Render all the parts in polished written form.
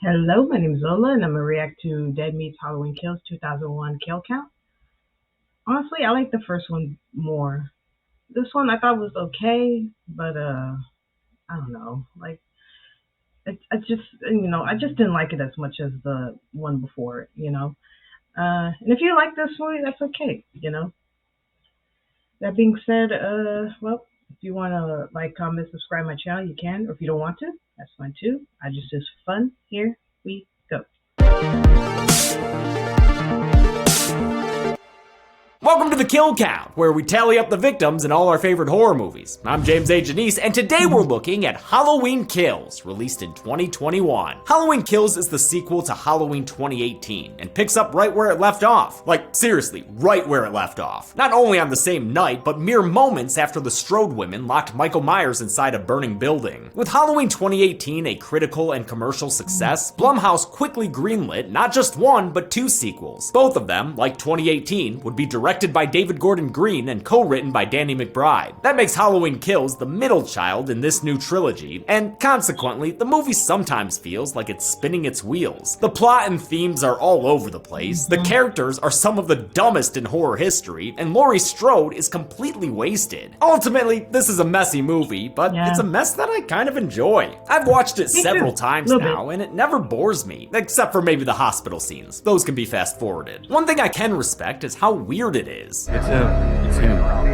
Hello, my name is Lola, and I'm gonna react to Dead Meat's Halloween Kills 2001 Kill Count. Honestly, I like the first one more. This one I thought was okay, but I don't know. Like, I just I just didn't like it as much as the one before it. And if you like this movie, that's okay. That being said, well, if you wanna like, comment, subscribe my channel, you can. Or if you don't want to, that's fine too. I just do for fun. Here we go. Welcome to the Kill Count, where we tally up the victims in all our favorite horror movies. I'm James A. Janice, and today we're looking at Halloween Kills, released in 2021. Halloween Kills is the sequel to Halloween 2018, and picks up right where it left off. Like, seriously, right where it left off. Not only on the same night, but mere moments after the Strode women locked Michael Myers inside a burning building. With Halloween 2018 a critical and commercial success, Blumhouse quickly greenlit not just one, but two sequels. Both of them, like 2018, would be directed by David Gordon Green and co-written by Danny McBride. That makes Halloween Kills the middle child in this new trilogy, and consequently, the movie sometimes feels like it's spinning its wheels. The plot and themes are all over the place, the characters are some of the dumbest in horror history, and Laurie Strode is completely wasted. Ultimately, this is a messy movie, but it's a mess that I kind of enjoy. I've watched it several times now, and it never bores me, except for maybe the hospital scenes. Those can be fast forwarded. One thing I can respect is how weird it is. It's him.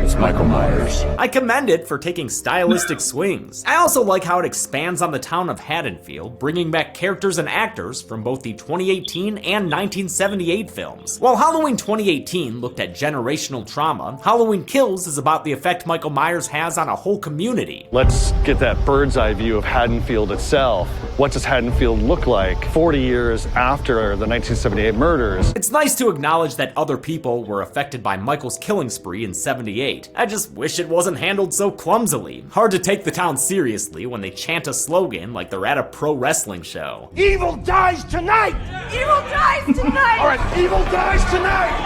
It's Michael Myers. I commend it for taking stylistic swings. I also like how it expands on the town of Haddonfield, bringing back characters and actors from both the 2018 and 1978 films. While Halloween 2018 looked at generational trauma, Halloween Kills is about the effect Michael Myers has on a whole community. Let's get that bird's eye view of Haddonfield itself. What does Haddonfield look like 40 years after the 1978 murders? It's nice to acknowledge that other people were affected by Michael's killing spree in '78. I just wish it wasn't handled so clumsily. Hard to take the town seriously when they chant a slogan like they're at a pro wrestling show. Evil dies tonight! Evil dies tonight! All right, evil dies tonight!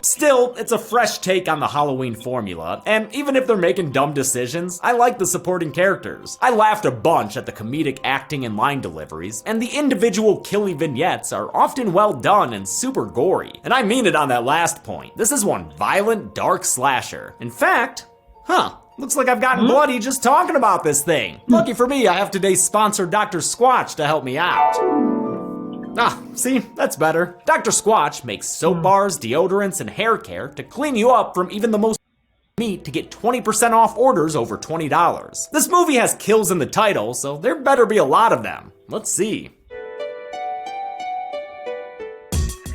Still, it's a fresh take on the Halloween formula, and even if they're making dumb decisions, I like the supporting characters. I laughed a bunch at the comedic acting and line deliveries, and the individual killy vignettes are often well done and super gory. And I mean it on that last point. This is one violent, dark slasher. In fact, looks like I've gotten bloody just talking about this thing. Lucky for me, I have today's sponsor, Dr. Squatch, to help me out. See, that's better. Dr. Squatch makes soap bars, deodorants, and hair care to clean you up from even the most meat to get 20% off orders over $20. This movie has kills in the title, so there better be a lot of them. Let's see.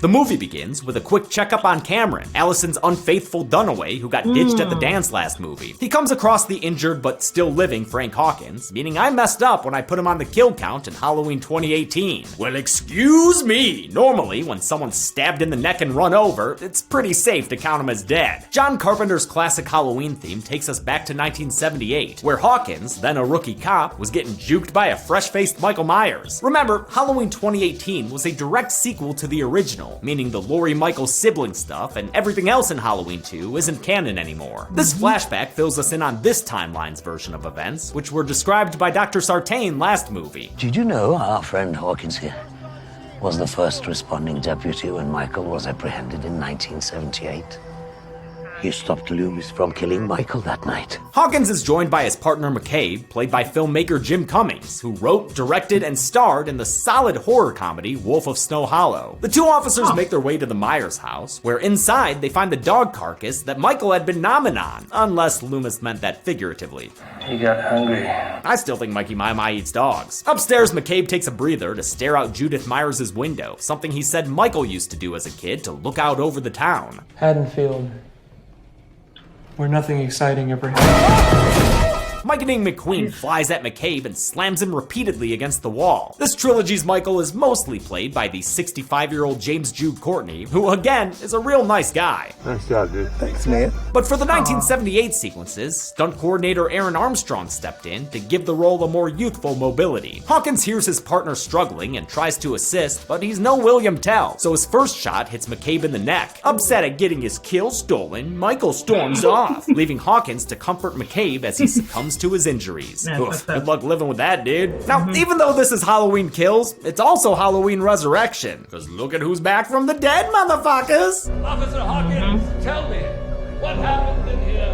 The movie begins with a quick checkup on Cameron, Allison's unfaithful Dunaway who got ditched at the dance last movie. He comes across the injured but still living Frank Hawkins, meaning I messed up when I put him on the kill count in Halloween 2018. Well, excuse me! Normally, when someone's stabbed in the neck and run over, it's pretty safe to count him as dead. John Carpenter's classic Halloween theme takes us back to 1978, where Hawkins, then a rookie cop, was getting juked by a fresh-faced Michael Myers. Remember, Halloween 2018 was a direct sequel to the original, meaning the Laurie Michael sibling stuff and everything else in Halloween 2 isn't canon anymore. This flashback fills us in on this timeline's version of events, which were described by Dr. Sartain last movie. Did you know our friend Hawkins here was the first responding deputy when Michael was apprehended in 1978? You stopped Loomis from killing Michael that night. Hawkins is joined by his partner McCabe, played by filmmaker Jim Cummings, who wrote, directed, and starred in the solid horror comedy Wolf of Snow Hollow. The two officers make their way to the Myers house, where inside they find the dog carcass that Michael had been nomming on, unless Loomis meant that figuratively. He got hungry. I still think Mikey My eats dogs. Upstairs, McCabe takes a breather to stare out Judith Myers' window, something he said Michael used to do as a kid to look out over the town. Haddonfield, where nothing exciting ever happened. Lightning McQueen flies at McCabe and slams him repeatedly against the wall. This trilogy's Michael is mostly played by the 65-year-old James Jude Courtney, who again is a real nice guy. Nice job, dude. Thanks, man. But for the 1978 sequences, stunt coordinator Aaron Armstrong stepped in to give the role a more youthful mobility. Hawkins hears his partner struggling and tries to assist, but he's no William Tell, so his first shot hits McCabe in the neck. Upset at getting his kill stolen, Michael storms off, leaving Hawkins to comfort McCabe as he succumbs succumbs to his injuries. Yeah, Oof, that's good luck living with that, dude. Now, even though this is Halloween Kills, it's also Halloween Resurrection. Because look at who's back from the dead, motherfuckers! Officer Hawkins, tell me, what happened in here?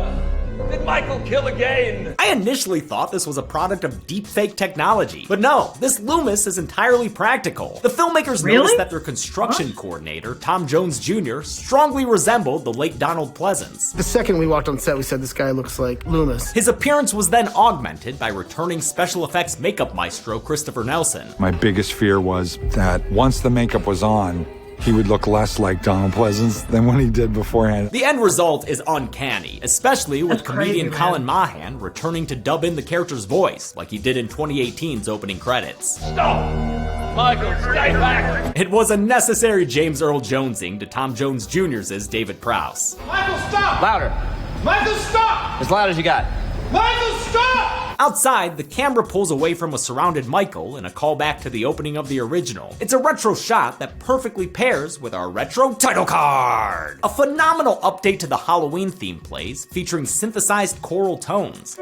Did Michael kill again? I initially thought this was a product of deepfake technology, but no, this Loomis is entirely practical. The filmmakers noticed that their construction coordinator, Tom Jones Jr., strongly resembled the late Donald Pleasance. The second we walked on set, we said this guy looks like Loomis. His appearance was then augmented by returning special effects makeup maestro Christopher Nelson. My biggest fear was that once the makeup was on, he would look less like Donald Pleasance than when he did beforehand. The end result is uncanny, especially with comedian crazy, Colin Mahan returning to dub in the character's voice like he did in 2018's opening credits. Stop! Michael, stay back! It was a necessary James Earl Jonesing to Tom Jones Jr.'s David Prowse. Michael, stop! Louder. Michael, stop! As loud as you got. Michael, stop! Outside, the camera pulls away from a surrounded Michael in a callback to the opening of the original. It's a retro shot that perfectly pairs with our retro title card. A phenomenal update to the Halloween theme plays, featuring synthesized choral tones.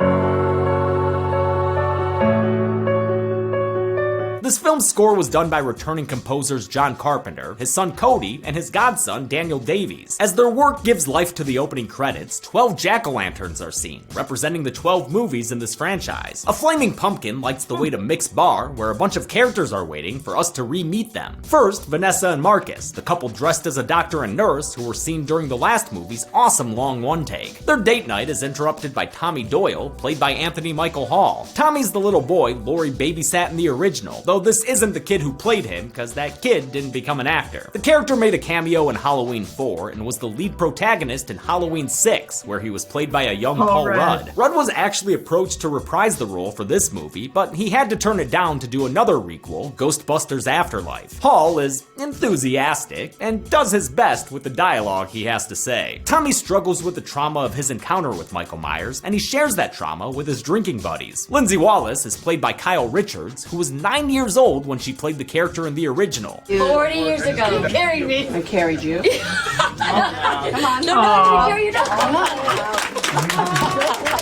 This film's score was done by returning composers John Carpenter, his son Cody, and his godson Daniel Davies. As their work gives life to the opening credits, 12 jack-o'-lanterns are seen, representing the 12 movies in this franchise. A flaming pumpkin lights the way to Mick's bar, where a bunch of characters are waiting for us to re-meet them. First, Vanessa and Marcus, the couple dressed as a doctor and nurse who were seen during the last movie's awesome long one-take. Their date night is interrupted by Tommy Doyle, played by Anthony Michael Hall. Tommy's the little boy Laurie babysat in the original, though this isn't the kid who played him, because that kid didn't become an actor. The character made a cameo in Halloween 4 and was the lead protagonist in Halloween 6, where he was played by a young Paul Rudd. Rudd was actually approached to reprise the role for this movie, but he had to turn it down to do another requel, Ghostbusters Afterlife. Hall is enthusiastic and does his best with the dialogue he has to say. Tommy struggles with the trauma of his encounter with Michael Myers, and he shares that trauma with his drinking buddies. Lindsay Wallace is played by Kyle Richards, who was 9 years old when she played the character in the original. 40 years ago, you carried me. I carried you. Come on. No, no, carry you down.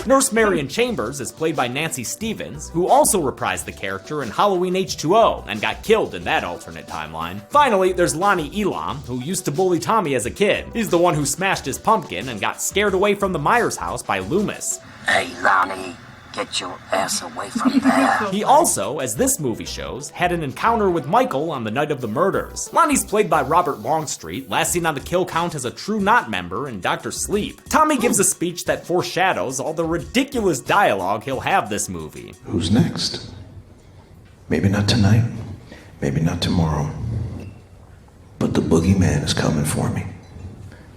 Nurse Marion Chambers is played by Nancy Stevens, who also reprised the character in Halloween H2O and got killed in that alternate timeline. Finally, there's Lonnie Elam, who used to bully Tommy as a kid. He's the one who smashed his pumpkin and got scared away from the Myers house by Loomis. Hey, Lonnie, get your ass away from there. He also, as this movie shows, had an encounter with Michael on the night of the murders. Lonnie's played by Robert Longstreet, last seen on the kill count as a True Knot member in Dr. Sleep. Tommy gives a speech that foreshadows all the ridiculous dialogue he'll have this movie. Who's next? Maybe not tonight, maybe not tomorrow, but the boogeyman is coming for me.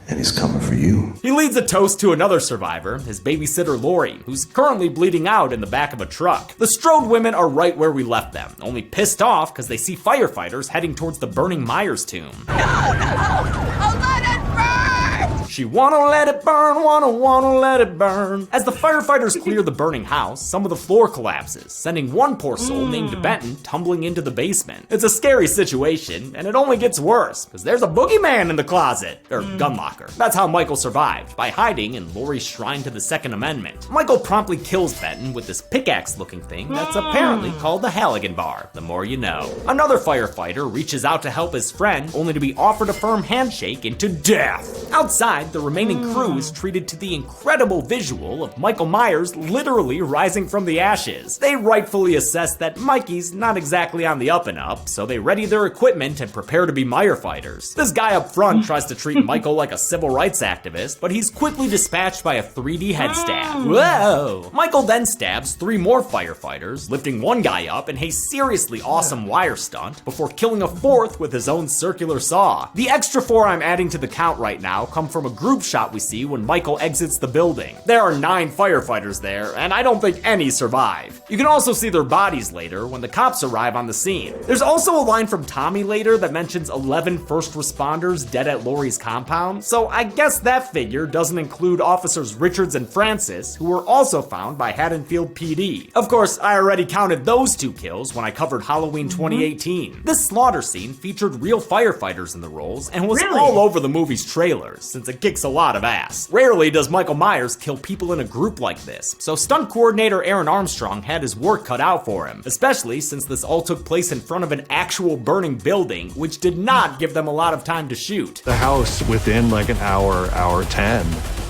And he's coming for you. He leads a toast to another survivor, his babysitter Lori, who's currently bleeding out in the back of a truck. The Strode women are right where we left them, only pissed off because they see firefighters heading towards the burning Myers tomb. No, I'll let it burn. She wanna let it burn, wanna let it burn. As the firefighters clear the burning house, some of the floor collapses, sending one poor soul named Benton tumbling into the basement. It's a scary situation, and it only gets worse, because there's a boogeyman in the closet, or gun locker. That's how Michael survived, by hiding in Laurie's shrine to the Second Amendment. Michael promptly kills Benton with this pickaxe-looking thing that's apparently called the Halligan bar, the more you know. Another firefighter reaches out to help his friend, only to be offered a firm handshake into death. Outside, the remaining crew is treated to the incredible visual of Michael Myers literally rising from the ashes. They rightfully assess that Mikey's not exactly on the up and up, so they ready their equipment and prepare to be Meyer fighters. This guy up front tries to treat Michael like a civil rights activist, but he's quickly dispatched by a 3D head stab. Whoa! Michael then stabs 3 more firefighters, lifting one guy up in a seriously awesome wire stunt, before killing a 4th with his own circular saw. The extra 4 I'm adding to the count right now come from a group shot we see when Michael exits the building. There are 9 firefighters there, and I don't think any survive. You can also see their bodies later when the cops arrive on the scene. There's also a line from Tommy later that mentions 11 first responders dead at Laurie's compound, so I guess that figure doesn't include officers Richards and Francis, who were also found by Haddonfield PD. Of course, I already counted those 2 kills when I covered Halloween 2018. This slaughter scene featured real firefighters in the roles and was all over the movie's trailers, since it kicks a lot of ass. Rarely does Michael Myers kill people in a group like this, so stunt coordinator Aaron Armstrong had his work cut out for him, especially since this all took place in front of an actual burning building, which did not give them a lot of time to shoot. The house within like an hour 10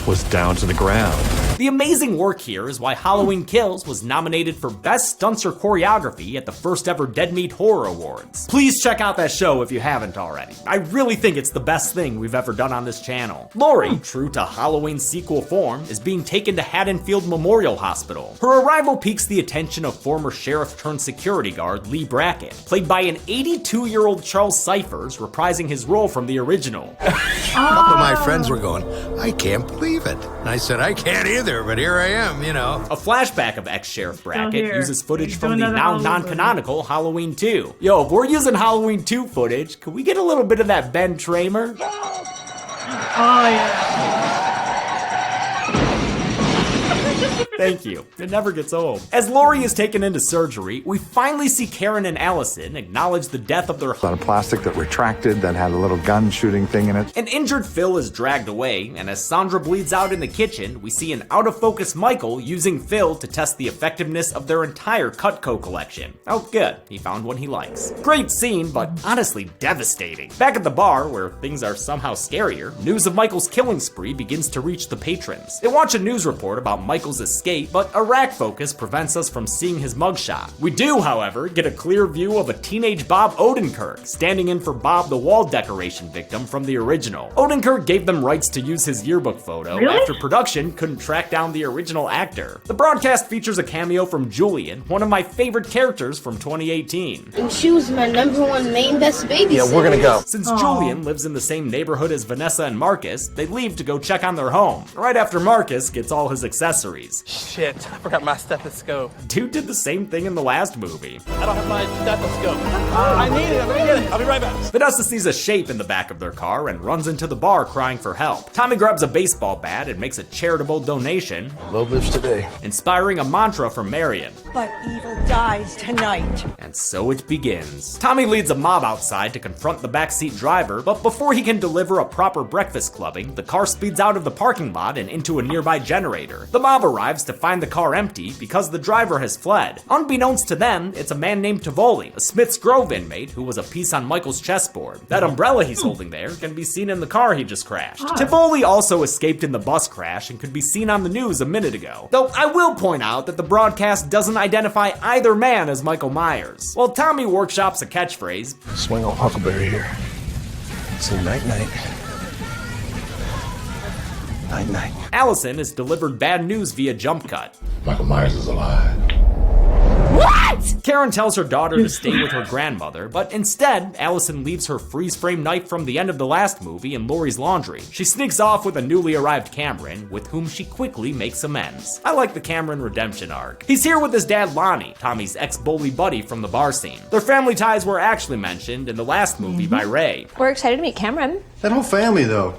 was down to the ground. The amazing work here is why Halloween Kills was nominated for Best Stunts or Choreography at the first ever Dead Meat Horror Awards. Please check out that show if you haven't already. I really think it's the best thing we've ever done on this channel. Laurie, true to Halloween sequel form, is being taken to Haddonfield Memorial Hospital. Her arrival piques the attention of former sheriff turned security guard Lee Brackett, played by an 82-year-old Charles Cyphers, reprising his role from the original. Couple of my friends were going, I can't believe it. And I said, I can't either, but here I am, you know. A flashback of ex-Sheriff Brackett here. uses footage He's from doing the another now Halloween non-canonical Halloween 2. Yo, if we're using Halloween 2 footage, can we get a little bit of that Ben Tramer? Oh, yeah. Thank you. It never gets old. As Laurie is taken into surgery, we finally see Karen and Allison acknowledge the death of their A lot of plastic that retracted that had a little gun shooting thing in it. An injured Phil is dragged away, and as Sandra bleeds out in the kitchen, we see an out-of-focus Michael using Phil to test the effectiveness of their entire Cutco collection. Oh good, he found one he likes. Great scene, but honestly devastating. Back at the bar, where things are somehow scarier, news of Michael's killing spree begins to reach the patrons. They watch a news report about Michael's escape, but a rack focus prevents us from seeing his mugshot. We do, however, get a clear view of a teenage Bob Odenkirk standing in for Bob the wall decoration victim from the original. Odenkirk gave them rights to use his yearbook photo after production couldn't track down the original actor. The broadcast features a cameo from Julian, one of my favorite characters from 2018. And she was my #1 main best babysitter. Yeah, we're gonna go. Since Julian lives in the same neighborhood as Vanessa and Marcus, they leave to go check on their home, right after Marcus gets all his accessories. Shit, I forgot my stethoscope. Dude did the same thing in the last movie. I don't have my stethoscope. I need it. I'm gonna get it. I'll be right back. Vanessa sees a shape in the back of their car and runs into the bar crying for help. Tommy grabs a baseball bat and makes a charitable donation, Love lives today. inspiring a mantra from Marion. But evil dies tonight. And so it begins. Tommy leads a mob outside to confront the backseat driver, but before he can deliver a proper breakfast clubbing, the car speeds out of the parking lot and into a nearby generator. The mob arrives to find the car empty because the driver has fled. Unbeknownst to them, it's a man named Tivoli, a Smith's Grove inmate who was a piece on Michael's chessboard. That umbrella he's holding there can be seen in the car he just crashed. Tivoli also escaped in the bus crash and could be seen on the news a minute ago. Though I will point out that the broadcast doesn't identify either man as Michael Myers. While Tommy workshops a catchphrase, Swing old Huckleberry here. Say night-night. Night-night. Allison is delivered bad news via jump cut. Michael Myers is alive. What? Karen tells her daughter to stay with her grandmother, but instead, Allison leaves her freeze-frame knife from the end of the last movie in Laurie's laundry. She sneaks off with a newly arrived Cameron, with whom she quickly makes amends. I like the Cameron redemption arc. He's here with his dad Lonnie, Tommy's ex-bully buddy from the bar scene. Their family ties were actually mentioned in the last movie by Ray. We're excited to meet Cameron. That whole family, though,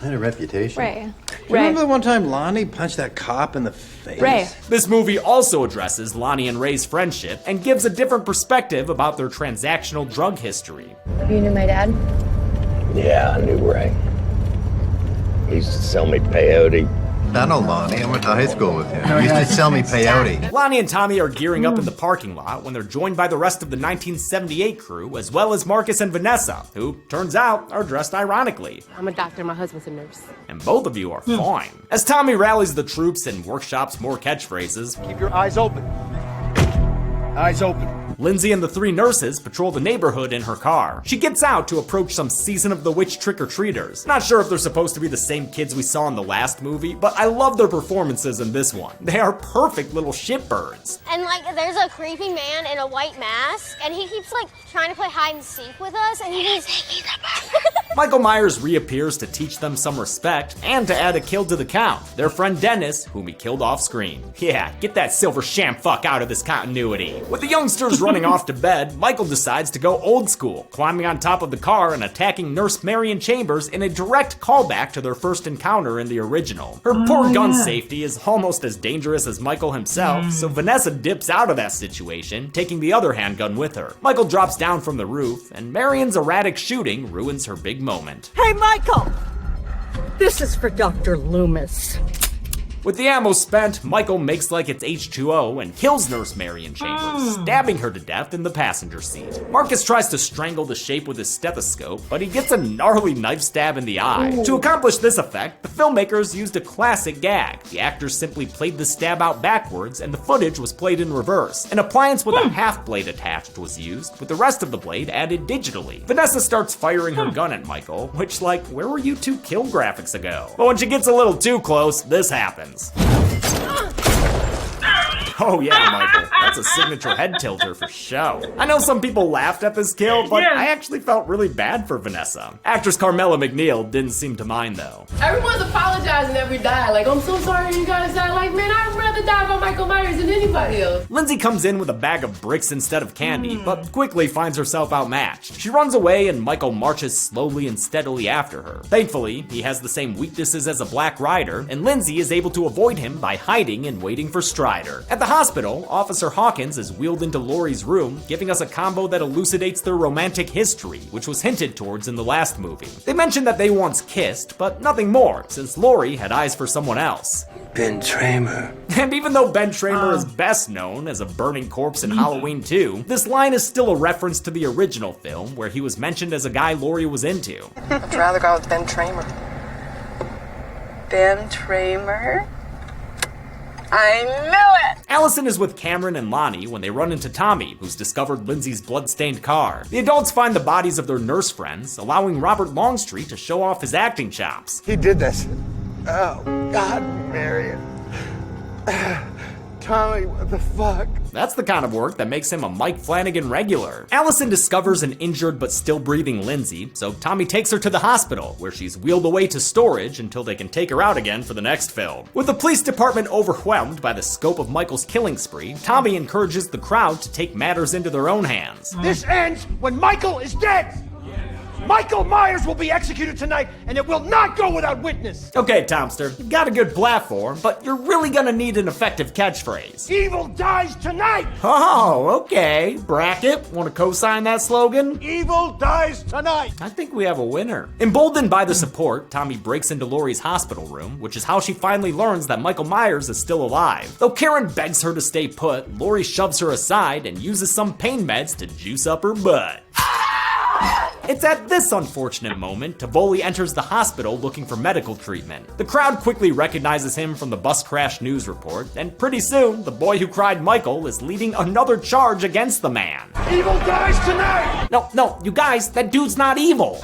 had a reputation. Ray. Remember the one time Lonnie punched that cop in the face? Ray. This movie also addresses Lonnie and Ray's friendship and gives a different perspective about their transactional drug history. You knew my dad? Yeah, I knew Ray. He used to sell me peyote. I know Lonnie. I went to high school with him. He used to sell me peyote. Lonnie and Tommy are gearing up in the parking lot when they're joined by the rest of the 1978 crew, as well as Marcus and Vanessa, who, turns out, are dressed ironically. I'm a doctor, my husband's a nurse. And both of you are fine. As Tommy rallies the troops and workshops more catchphrases, Keep your eyes open. Eyes open. Lindsay and the three nurses patrol the neighborhood in her car. She gets out to approach some Season of the Witch trick-or-treaters. Not sure if they're supposed to be the same kids we saw in the last movie, but I love their performances in this one. They are perfect little shitbirds. And like, there's a creepy man in a white mask, and he keeps like trying to play hide and seek with us, and he's Michael Myers reappears to teach them some respect and to add a kill to the count. Their friend Dennis, whom he killed off screen. Yeah, get that silver sham fuck out of this continuity. With the youngsters running off to bed, Michael decides to go old school, climbing on top of the car and attacking Nurse Marion Chambers in a direct callback to their first encounter in the original. Her poor gun safety is almost as dangerous as Michael himself, so Vanessa dips out of that situation, taking the other handgun with her. Michael drops down from the roof, and Marion's erratic shooting ruins her big moment. Hey, Michael! This is for Dr. Loomis. With the ammo spent, Michael makes like it's H2O and kills Nurse Marion Chambers, stabbing her to death in the passenger seat. Marcus tries to strangle the shape with his stethoscope, but he gets a gnarly knife stab in the eye. To accomplish this effect, the filmmakers used a classic gag. The actors simply played the stab out backwards, and the footage was played in reverse. An appliance with a half blade attached was used, with the rest of the blade added digitally. Vanessa starts firing her gun at Michael, which, like, where were you two kill graphics ago? But when she gets a little too close, this happens. Oh yeah, Michael, that's a signature head tilter for show. I know some people laughed at this kill, but I actually felt really bad for Vanessa. Actress Carmela McNeil didn't seem to mind though. Everyone's apologizing every die. Like, I'm so sorry you guys died. Like, man, I'd rather die by Michael Myers than anybody else. Lindsay comes in with a bag of bricks instead of candy, but quickly finds herself outmatched. She runs away and Michael marches slowly and steadily after her. Thankfully, he has the same weaknesses as a Black Rider, and Lindsay is able to avoid him by hiding and waiting for Strider. At the hospital, Officer Hawkins is wheeled into Laurie's room, giving us a combo that elucidates their romantic history, which was hinted towards in the last movie. They mentioned that they once kissed, but nothing more, since Laurie had eyes for someone else. Ben Tramer. And even though Ben Tramer is best known as a burning corpse in Halloween 2, this line is still a reference to the original film, where he was mentioned as a guy Laurie was into. I'd rather go with Ben Tramer. Ben Tramer? I knew it! Allison is with Cameron and Lonnie when they run into Tommy, who's discovered Lindsay's blood-stained car. The adults find the bodies of their nurse friends, allowing Robert Longstreet to show off his acting chops. He did this. Oh, God, Marion. Tommy, what the fuck? That's the kind of work that makes him a Mike Flanagan regular. Allison discovers an injured but still breathing Lindsay, so Tommy takes her to the hospital, where she's wheeled away to storage until they can take her out again for the next film. With the police department overwhelmed by the scope of Michael's killing spree, Tommy encourages the crowd to take matters into their own hands. This ends when Michael is dead! Michael Myers will be executed tonight, and it will not go without witness! Okay, Tomster, you've got a good platform, but you're really gonna need an effective catchphrase. Evil dies tonight! Oh, okay. Bracket, wanna co-sign that slogan? Evil dies tonight! I think we have a winner. Emboldened by the support, Tommy breaks into Laurie's hospital room, which is how she finally learns that Michael Myers is still alive. Though Karen begs her to stay put, Laurie shoves her aside and uses some pain meds to juice up her butt. It's at this unfortunate moment Tivoli enters the hospital looking for medical treatment. The crowd quickly recognizes him from the bus crash news report, and pretty soon, the boy who cried Michael is leading another charge against the man. Evil dies tonight! No, you guys, that dude's not evil.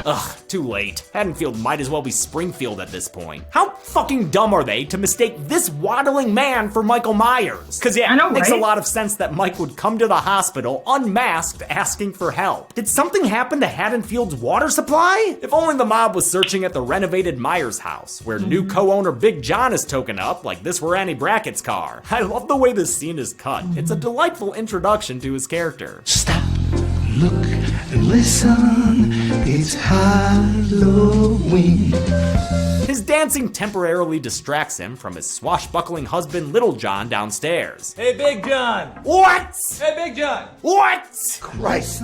Ugh, too late. Haddonfield might as well be Springfield at this point. How fucking dumb are they to mistake this waddling man for Michael Myers? Cause yeah, it makes a lot of sense that Mike would come to the hospital unmasked asking for help. Did something happen to Haddonfield's water supply? If only the mob was searching at the renovated Myers house, where new co-owner Big John is token up like this were Annie Brackett's car. I love the way this scene is cut. It's a delightful introduction to his character. Stop, look, and listen. It's Halloween. His dancing temporarily distracts him from his swashbuckling husband Little John downstairs. Hey, Big John. What? Hey, Big John. What? Christ.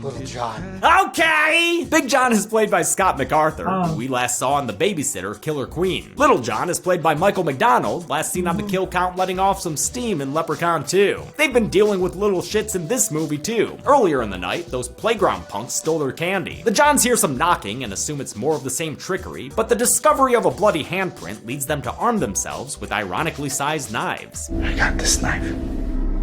Little John. Okay! Big John is played by Scott MacArthur, who we last saw in The Babysitter, Killer Queen. Little John is played by Michael McDonald, last seen on the kill count letting off some steam in Leprechaun 2. They've been dealing with little shits in this movie too. Earlier in the night, those playground punks stole their candy. The Johns hear some knocking and assume it's more of the same trickery, but the discovery of a bloody handprint leads them to arm themselves with ironically sized knives. I got this knife.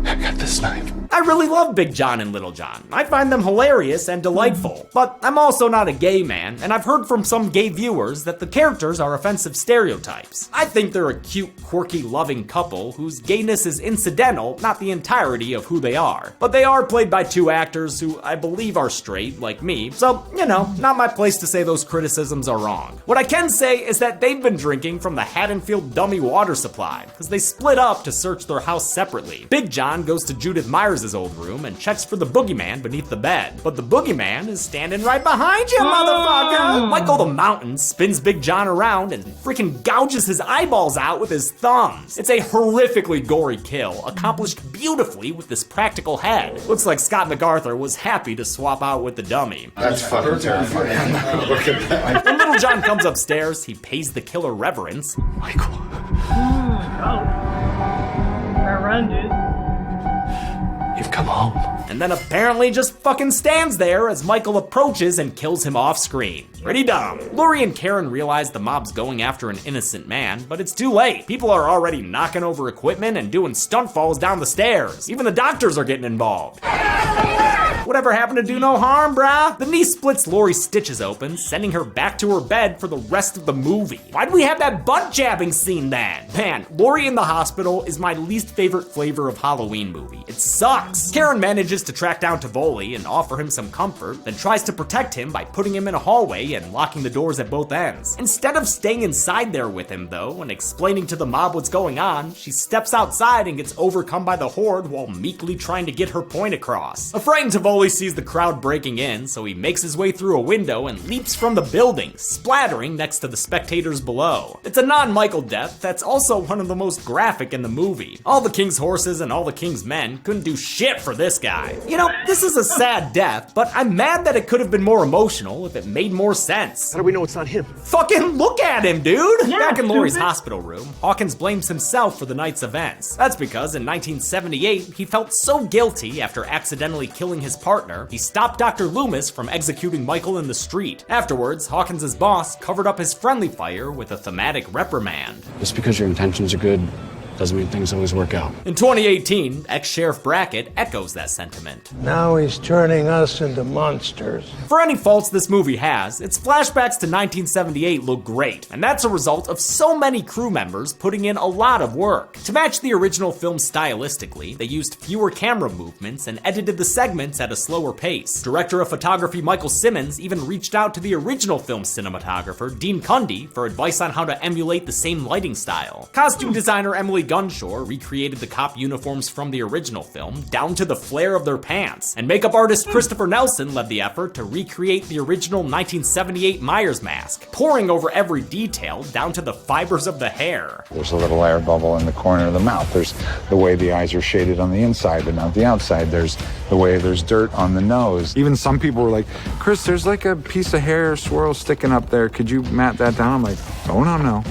I got this knife. I really love Big John and Little John. I find them hilarious and delightful. But I'm also not a gay man, and I've heard from some gay viewers that the characters are offensive stereotypes. I think they're a cute, quirky, loving couple whose gayness is incidental, not the entirety of who they are. But they are played by two actors who I believe are straight, like me, so, you know, not my place to say those criticisms are wrong. What I can say is that they've been drinking from the Haddonfield dummy water supply, because they split up to search their house separately. Big John goes to Judith Myers' enters his old room and checks for the boogeyman beneath the bed. But the boogeyman is standing right behind you, motherfucker! Michael the Mountain spins Big John around and freaking gouges his eyeballs out with his thumbs. It's a horrifically gory kill, accomplished beautifully with this practical head. Looks like Scott MacArthur was happy to swap out with the dummy. That's fucking terrifying. Look at that. When Little John comes upstairs, he pays the killer reverence. Michael. Run, dude. You've come home. And then apparently just fucking stands there as Michael approaches and kills him off screen. Pretty dumb. Laurie and Karen realize the mob's going after an innocent man, but it's too late. People are already knocking over equipment and doing stunt falls down the stairs. Even the doctors are getting involved. Whatever happened to do no harm, brah? The knee splits Laurie's stitches open, sending her back to her bed for the rest of the movie. Why'd we have that butt jabbing scene then? Man, Laurie in the hospital is my least favorite flavor of Halloween movie. It sucks. Karen manages to track down Tivoli and offer him some comfort, then tries to protect him by putting him in a hallway and locking the doors at both ends. Instead of staying inside there with him though, and explaining to the mob what's going on, she steps outside and gets overcome by the horde while meekly trying to get her point across. A frightened Tivoli sees the crowd breaking in, so he makes his way through a window and leaps from the building, splattering next to the spectators below. It's a non-Michael death that's also one of the most graphic in the movie. All the king's horses and all the king's men couldn't do shit for this guy. You know, this is a sad death, but I'm mad that it could have been more emotional if it made more sense. How do we know it's not him? Fucking look at him, dude! Yeah, Back in Laurie's stupid. hospital room, Hawkins blames himself for the night's events. That's because in 1978, he felt so guilty after accidentally killing his partner, he stopped Dr. Loomis from executing Michael in the street. Afterwards, Hawkins' boss covered up his friendly fire with a thematic reprimand. Just because your intentions are good doesn't mean things always work out. In 2018, ex-Sheriff Brackett echoes that sentiment. Now he's turning us into monsters. For any faults this movie has, its flashbacks to 1978 look great, and that's a result of so many crew members putting in a lot of work. To match the original film stylistically, they used fewer camera movements and edited the segments at a slower pace. Director of photography Michael Simmons even reached out to the original film cinematographer Dean Cundy for advice on how to emulate the same lighting style. Costume designer Emily Gunshore recreated the cop uniforms from the original film down to the flare of their pants, and makeup artist Christopher Nelson led the effort to recreate the original 1978 Myers mask, pouring over every detail down to the fibers of the hair. There's a little air bubble in the corner of the mouth. There's the way the eyes are shaded on the inside but not the outside. There's the way there's dirt on the nose. Even some people were like, Chris, there's like a piece of hair swirl sticking up there. Could you mat that down? I'm like, oh, no.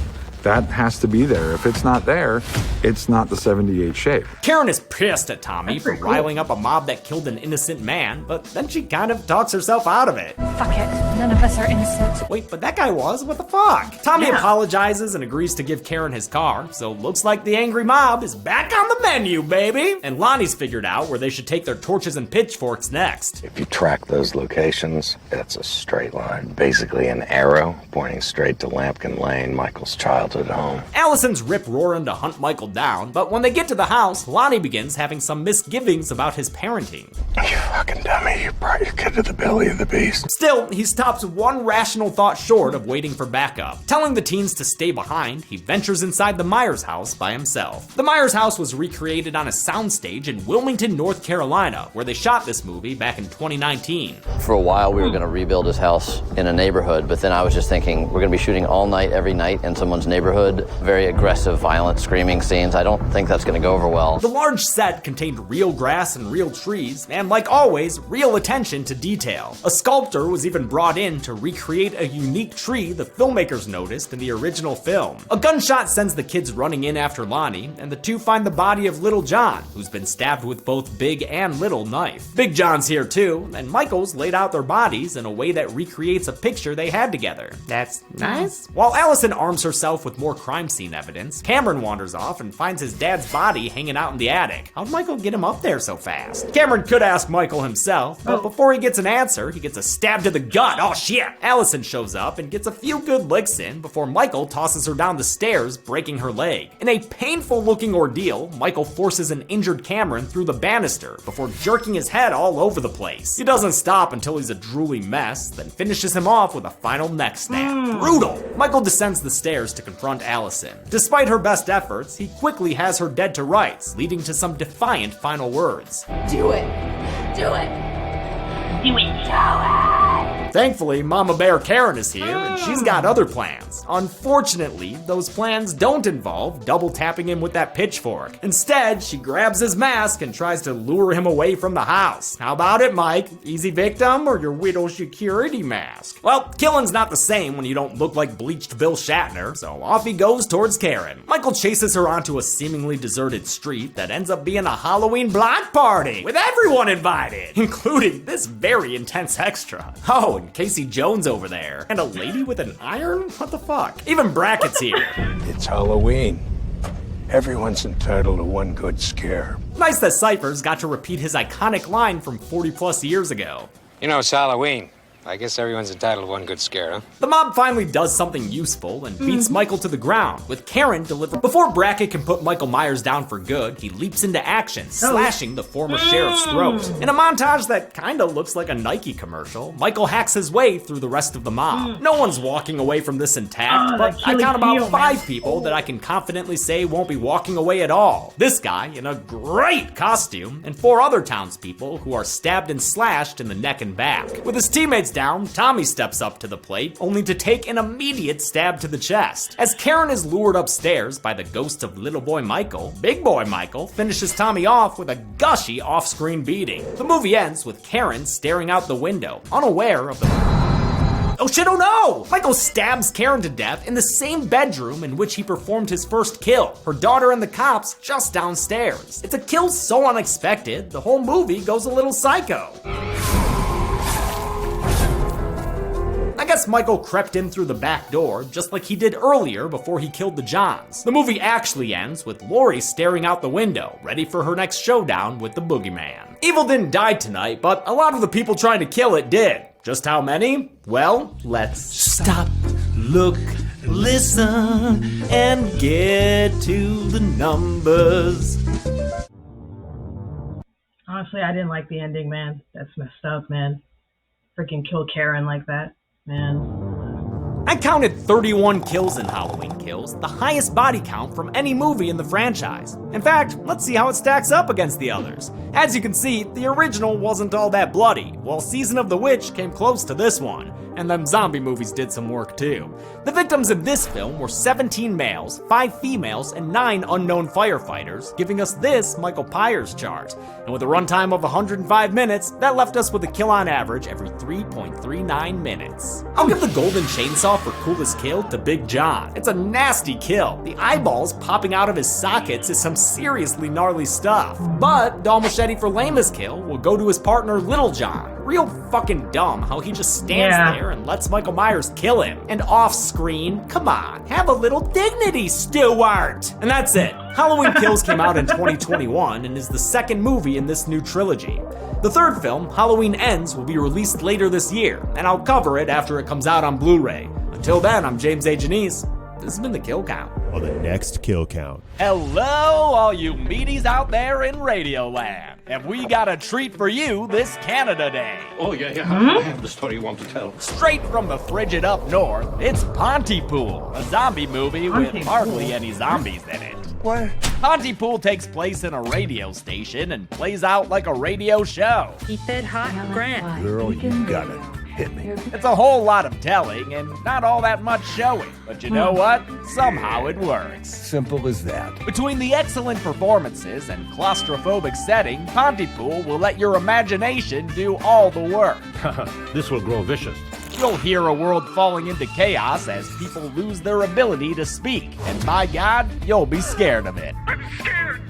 That has to be there. If it's not there, it's not the 78 shape. Karen is pissed at Tommy for riling up a mob that killed an innocent man, but then she kind of talks herself out of it. Fuck it. None of us are innocent. Wait, but that guy was? What the fuck? Tommy apologizes and agrees to give Karen his car, so looks like the angry mob is back on the menu, baby! And Lonnie's figured out where they should take their torches and pitchforks next. If you track those locations, it's a straight line. Basically an arrow pointing straight to Lampkin Lane, Michael's childhood home. Allison's rip-roaring to hunt Michael down, but when they get to the house, Lonnie begins having some misgivings about his parenting. You fucking dummy, you brought your kid to the belly of the beast. Still, he stops one rational thought short of waiting for backup. Telling the teens to stay behind, he ventures inside the Myers house by himself. The Myers house was recreated on a soundstage in Wilmington, North Carolina, where they shot this movie back in 2019. For a while, we were going to rebuild his house in a neighborhood, but then I was just thinking, we're going to be shooting all night, every night in someone's neighborhood. Very aggressive, violent, screaming scenes. I don't think that's going to go over well. The large set contained real grass and real trees, and like always, real attention to detail. A sculptor was even brought in to recreate a unique tree the filmmakers noticed in the original film. A gunshot sends the kids running in after Lonnie, and the two find the body of Little John, who's been stabbed with both Big and Little knife. Big John's here too, and Michael's laid out their bodies in a way that recreates a picture they had together. That's nice. While Allison arms herself with more crime scene evidence, Cameron wanders off and finds his dad's body hanging out in the attic. How'd Michael get him up there so fast? Cameron could ask Michael himself, but before he gets an answer, he gets a stab to the gut. Oh shit! Allison shows up and gets a few good licks in before Michael tosses her down the stairs, breaking her leg. In a painful looking ordeal, Michael forces an injured Cameron through the banister before jerking his head all over the place. He doesn't stop until he's a drooly mess, then finishes him off with a final neck snap. Brutal! Michael descends the stairs to confront confront Allison. Despite her best efforts, he quickly has her dead to rights, leading to some defiant final words. Do it. Do it. Do it. Show it. Thankfully, Mama Bear Karen is here, and she's got other plans. Unfortunately, those plans don't involve double tapping him with that pitchfork. Instead, she grabs his mask and tries to lure him away from the house. How about it, Mike? Easy victim or your widow security mask? Well, killing's not the same when you don't look like bleached Bill Shatner, so off he goes towards Karen. Michael chases her onto a seemingly deserted street that ends up being a Halloween block party, with everyone invited, including this very intense extra. Oh, and Casey Jones over there. And a lady with an iron? What the fuck? Even Brackett's here. It's Halloween. Everyone's entitled to one good scare. Nice that Cypher's got to repeat his iconic line from 40 plus years ago. You know, it's Halloween. I guess everyone's entitled to one good scare, huh? The mob finally does something useful and beats Michael to the ground, with Karen delivering. Before Brackett can put Michael Myers down for good, he leaps into action, slashing the former sheriff's throat. In a montage that kinda looks like a Nike commercial, Michael hacks his way through the rest of the mob. No one's walking away from this intact, but I count about 5 people that I can confidently say won't be walking away at all. This guy in a great costume, and 4 other townspeople who are stabbed and slashed in the neck and back. With his teammates down, Tommy steps up to the plate, only to take an immediate stab to the chest. As Karen is lured upstairs by the ghost of little boy Michael, big boy Michael finishes Tommy off with a gushy off-screen beating. The movie ends with Karen staring out the window, unaware of the... Oh shit, oh no! Michael stabs Karen to death in the same bedroom in which he performed his first kill. Her daughter and the cops just downstairs. It's a kill so unexpected, the whole movie goes a little psycho. I guess Michael crept in through the back door, just like he did earlier before he killed the Johns. The movie actually ends with Lori staring out the window, ready for her next showdown with the boogeyman. Evil didn't die tonight, but a lot of the people trying to kill it did. Just how many? Well, let's stop, look, listen, and get to the numbers. Honestly, I didn't like the ending, man. That's messed up, man. Freaking kill Karen like that. Man. I counted 31 kills in Halloween Kills, the highest body count from any movie in the franchise. In fact, let's see how it stacks up against the others. As you can see, the original wasn't all that bloody, while Season of the Witch came close to this one, and them zombie movies did some work too. The victims in this film were 17 males, 5 females, and 9 unknown firefighters, giving us this Michael Myers chart. And with a runtime of 105 minutes, that left us with a kill on average every 3.39 minutes. I'll give the golden chainsaw for coolest kill to Big John. It's a nasty kill. The eyeballs popping out of his sockets is some seriously gnarly stuff. But Dal Machete for lamest kill will go to his partner Little John. Real fucking dumb how he just stands there and lets Michael Myers kill him. And off screen, come on, have a little dignity, Stewart! And that's it. Halloween Kills came out in 2021 and is the second movie in this new trilogy. The third film, Halloween Ends, will be released later this year, and I'll cover it after it comes out on Blu-ray. Until then, I'm James A. Janice. This has been The Kill Count. On the next Kill Count. Hello, all you meaties out there in Radioland. Have we got a treat for you this Canada Day? Oh, yeah. I have the story you want to tell. Straight from the frigid up north, it's Pontypool, a zombie movie with hardly any zombies in it. What? Pontypool takes place in a radio station and plays out like a radio show. Keep it hot, Grant. Girl, you got it. Hit me. It's a whole lot of telling and not all that much showing, but you know what? Somehow it works. Simple as that. Between the excellent performances and claustrophobic setting, Pontypool will let your imagination do all the work. This will grow vicious. You'll hear a world falling into chaos as people lose their ability to speak, and by God, you'll be scared of it. I'm scared!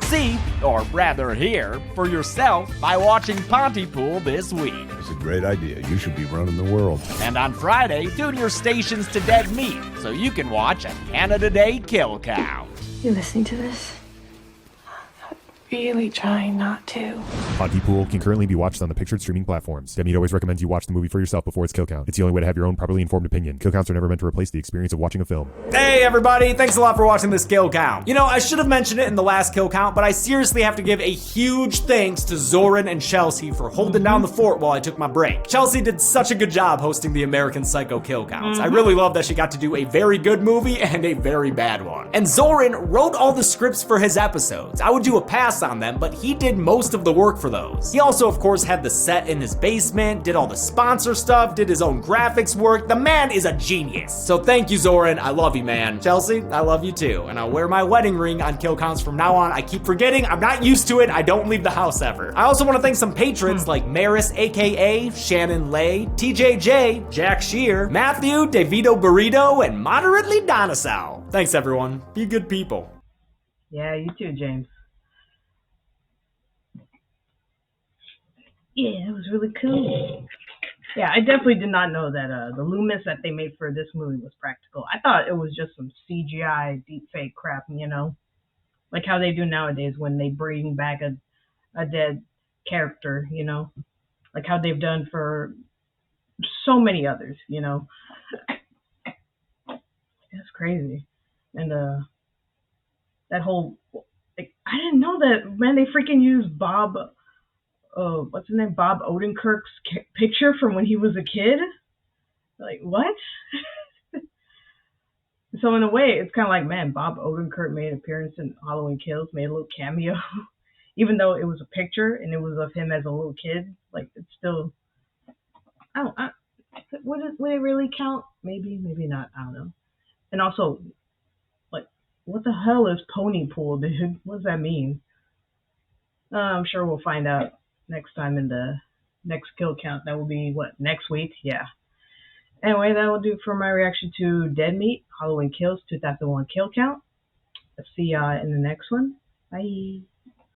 See, or rather hear, for yourself by watching Pontypool this week. It's a great idea. You should be running the world. And on Friday, tune your stations to Dead Meat so you can watch a Canada Day Kill Count. You listening to this? really trying not to. Pontypool can currently be watched on the pictured streaming platforms. Demi always recommends you watch the movie for yourself before its kill count. It's the only way to have your own properly informed opinion. Kill counts are never meant to replace the experience of watching a film. Hey everybody, thanks a lot for watching this kill count. You know, I should have mentioned it in the last kill count, but I seriously have to give a huge thanks to Zoran and Chelsea for holding down the fort while I took my break. Chelsea did such a good job hosting the American Psycho kill counts. I really love that she got to do a very good movie and a very bad one. And Zoran wrote all the scripts for his episodes. I would do a pass on them, but he did most of the work for those. He also, of course, had the set in his basement, did all the sponsor stuff, did his own graphics work. The man is a genius. So thank you, Zoran. I love you, man. Chelsea, I love you too. And I'll wear my wedding ring on kill counts from now on. I keep forgetting. I'm not used to it. I don't leave the house ever. I also want to thank some patrons like Maris, aka Shannon Lay, TJJ, Jack Shear, Matthew, DeVito Burrito, and Moderately Donisau. Thanks, everyone. Be good people. Yeah, you too, James. Yeah, it was really cool. Yeah, I definitely did not know that the Loomis that they made for this movie was practical. I thought it was just some CGI deepfake crap, you know? Like how they do nowadays when they bring back a dead character, you know? Like how they've done for so many others, you know? That's crazy. And that whole... Like, I didn't know that, man, they freaking used Bob... what's his name? Bob Odenkirk's picture from when he was a kid. Like, what? So in a way, it's kind of like, man, Bob Odenkirk made an appearance in Halloween Kills, made a little cameo, even though it was a picture and it was of him as a little kid. Like, it's still, would it really count? Maybe, maybe not. I don't know. And also, like, what the hell is pony pool, dude? What does that mean? I'm sure we'll find out next time in the next kill count. That will be, what, next week? Yeah. Anyway, that will do for my reaction to Dead Meat, Halloween Kills 2001 kill count. Let's see y'all in the next one. Bye.